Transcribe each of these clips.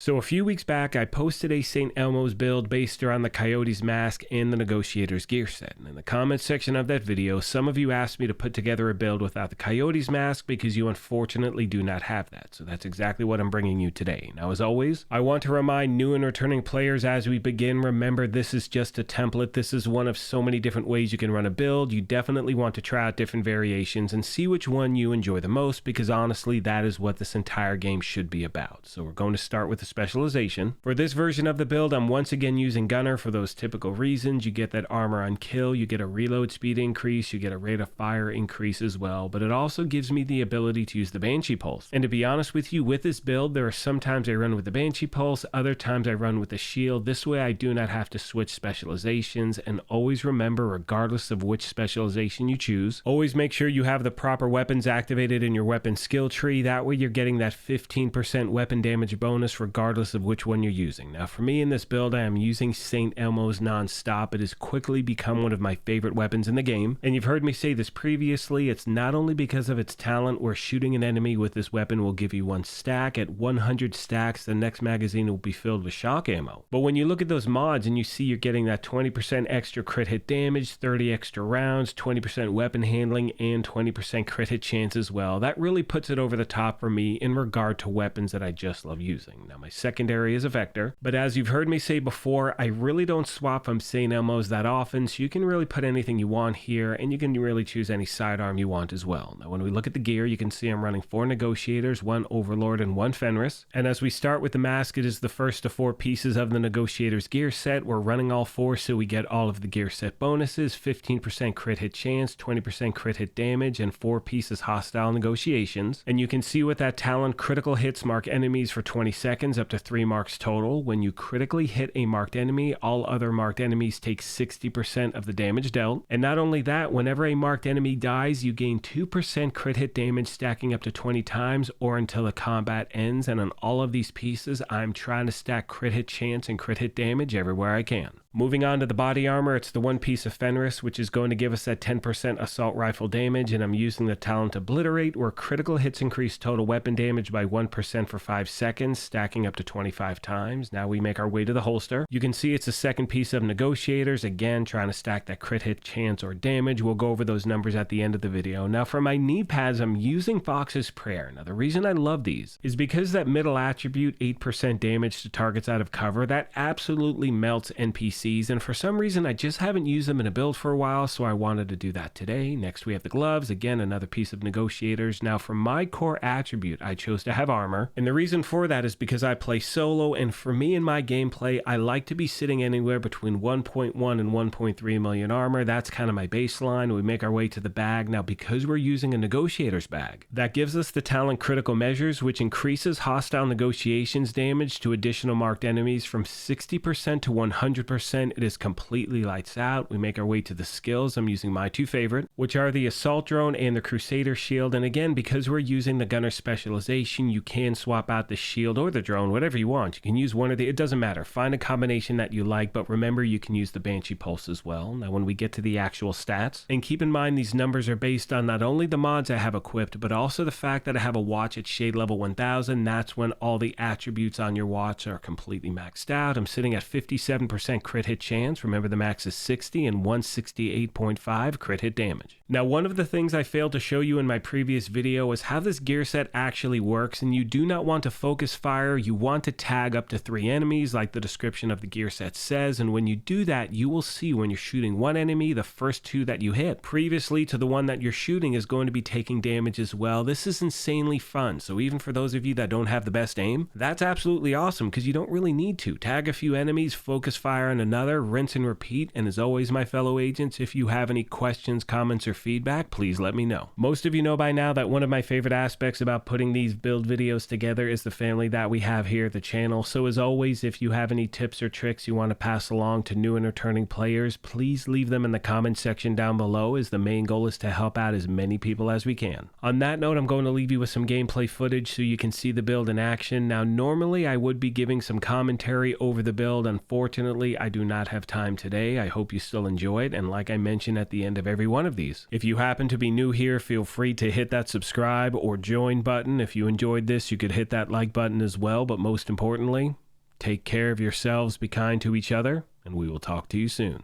So a few weeks back, I posted a St. Elmo's build based around the Coyote's mask and the Negotiator's gear set. And in the comments section of that video, some of you asked me to put together a build without the Coyote's mask because you unfortunately do not have that. So that's exactly what I'm bringing you today. Now, as always, I want to remind new and returning players as we begin, remember this is just a template. This is one of so many different ways you can run a build. You definitely want to try out different variations and see which one you enjoy the most, because honestly, that is what this entire game should be about. So we're going to start with the specialization. For this version of the build, I'm once again using Gunner for those typical reasons. You get that armor on kill, you get a reload speed increase, you get a rate of fire increase as well, but it also gives me the ability to use the Banshee Pulse. And to be honest with you, with this build, there are some times I run with the Banshee Pulse, other times I run with the shield. This way I do not have to switch specializations. And always remember, regardless of which specialization you choose, always make sure you have the proper weapons activated in your weapon skill tree. That way you're getting that 15% weapon damage bonus regardless of which one you're using. Now for me in this build, I am using St. Elmo's non-stop. It has quickly become one of my favorite weapons in the game, and you've heard me say this previously. It's not only because of its talent, where shooting an enemy with this weapon will give you one stack. At 100 stacks, the next magazine will be filled with shock ammo. But when you look at those mods and you see you're getting that 20% extra crit hit damage, 30 extra rounds, 20% weapon handling, and 20% crit hit chance as well, that really puts it over the top for me in regard to weapons that I just love using. Now my secondary is a Vector, but as you've heard me say before, I really don't swap from St. Elmo's that often, so you can really put anything you want here, and you can really choose any sidearm you want as well. Now when we look at the gear, you can see I'm running 4 Negotiators, 1 Overlord, and 1 Fenris. And as we start with the mask, it is the first of 4 pieces of the Negotiator's gear set. We're running all 4, so we get all of the gear set bonuses, 15% crit hit chance, 20% crit hit damage, and 4 pieces hostile negotiations. And you can see with that talent, critical hits mark enemies for 20 seconds, up to 3 marks total. When you critically hit a marked enemy, all other marked enemies take 60% of the damage dealt. And not only that, whenever a marked enemy dies, you gain 2% crit hit damage, stacking up to 20 times or until the combat ends. And on all of these pieces, I'm trying to stack crit hit chance and crit hit damage everywhere I can. Moving on to the body armor, it's the 1 piece of Fenris, which is going to give us that 10% assault rifle damage, and I'm using the talent Obliterate, where critical hits increase total weapon damage by 1% for 5 seconds, stacking up to 25 times. Now we make our way to the holster. You can see it's the 2nd piece of Negotiators, again trying to stack that crit hit chance or damage. We'll go over those numbers at the end of the video. Now for my knee pads, I'm using Fox's Prayer. Now the reason I love these is because that middle attribute, 8% damage to targets out of cover, that absolutely melts NPCs, and for some reason I just haven't used them in a build for a while, so I wanted to do that today. Next we have the gloves, again another piece of Negotiators. Now for my core attribute, I chose to have armor, and the reason for that is because I play solo, and for me in my gameplay, I like to be sitting anywhere between 1.1 and 1.3 million armor. That's kind of my baseline. We make our way to the bag. Now because we're using a Negotiator's bag, that gives us the talent Critical Measures, which increases hostile negotiations damage to additional marked enemies from 60% to 100%. It is completely lights out. We make our way to the skills. I'm using my 2 favorite, which are the Assault Drone and the Crusader Shield. And again, because we're using the Gunner specialization, you can swap out the shield or the drone, whatever you want. You can use one or the, it doesn't matter. Find a combination that you like, but remember you can use the Banshee Pulse as well. Now when we get to the actual stats, and keep in mind these numbers are based on not only the mods I have equipped, but also the fact that I have a watch at shade level 1000. That's when all the attributes on your watch are completely maxed out. I'm sitting at 57% crit hit chance. Remember the max is 60, and 168.5 crit hit damage. Now one of the things I failed to show you in my previous video was how this gear set actually works, and you do not want to focus fire. You want to tag up to 3 enemies like the description of the gear set says, and when you do that, you will see when you're shooting one enemy, the first 2 that you hit previously to the one that you're shooting is going to be taking damage as well. This is insanely fun, so even for those of you that don't have the best aim, that's absolutely awesome because you don't really need to. Tag a few enemies, focus fire on another, rinse and repeat. And as always, my fellow agents, if you have any questions, comments, or feedback, please let me know. Most of you know by now that one of my favorite aspects about putting these build videos together is the family that we have here at the channel. So as always, if you have any tips or tricks you want to pass along to new and returning players, please leave them in the comment section down below, as the main goal is to help out as many people as we can. On that note, I'm going to leave you with some gameplay footage so you can see the build in action. Now normally I would be giving some commentary over the build. Unfortunately, I do do not have time today. I hope you still enjoy it, and like I mentioned at the end of every one of these, if you happen to be new here, feel free to hit that subscribe or join button. If you enjoyed this, you could hit that like button as well, but most importantly, take care of yourselves, be kind to each other, and we will talk to you soon.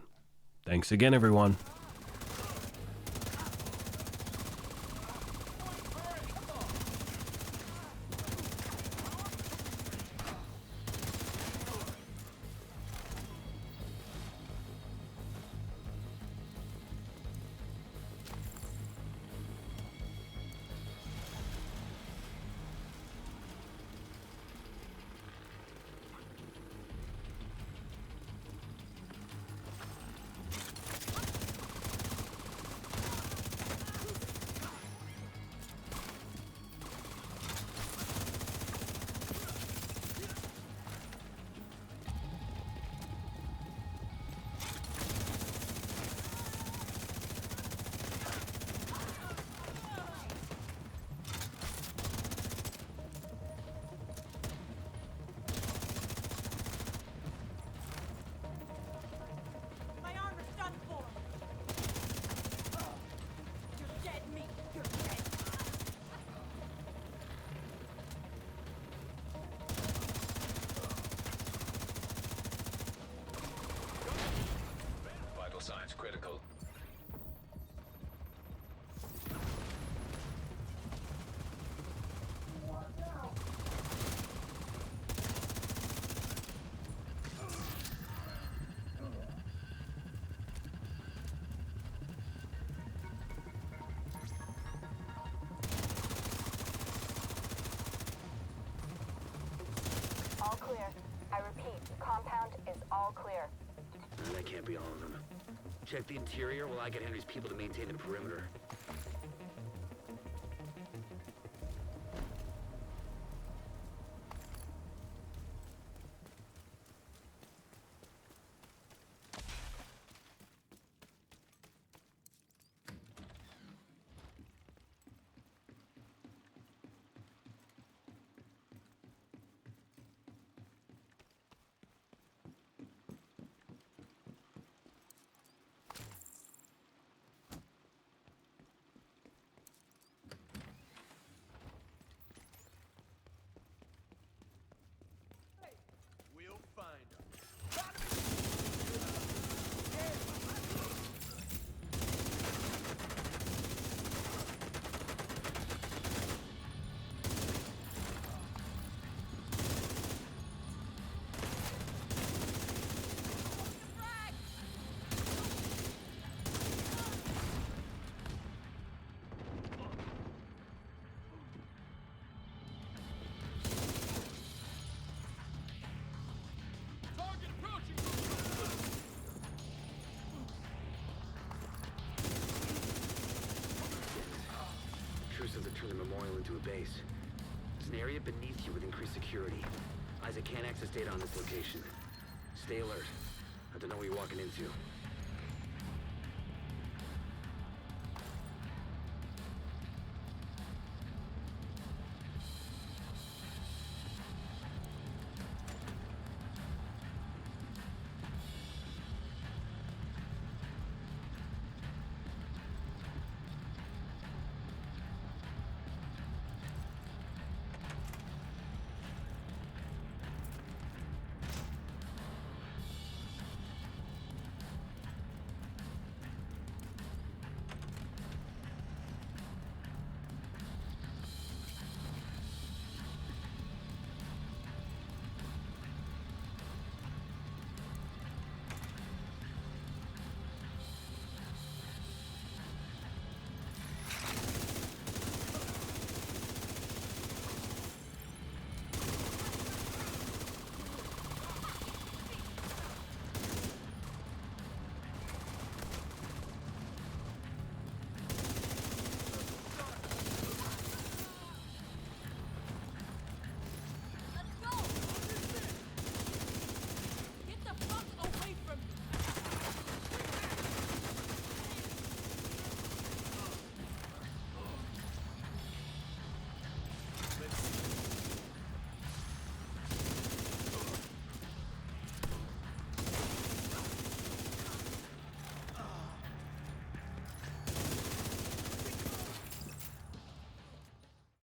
Thanks again, everyone. Signs critical. All clear. I repeat, compound is all clear. That can't be all of them. Check the interior while I get Henry's people to maintain the perimeter. We'll find them. Have turned the memorial into a base. There's an area beneath you with increased security. Isaac can't access data on this location. Stay alert. I don't know what you're walking into.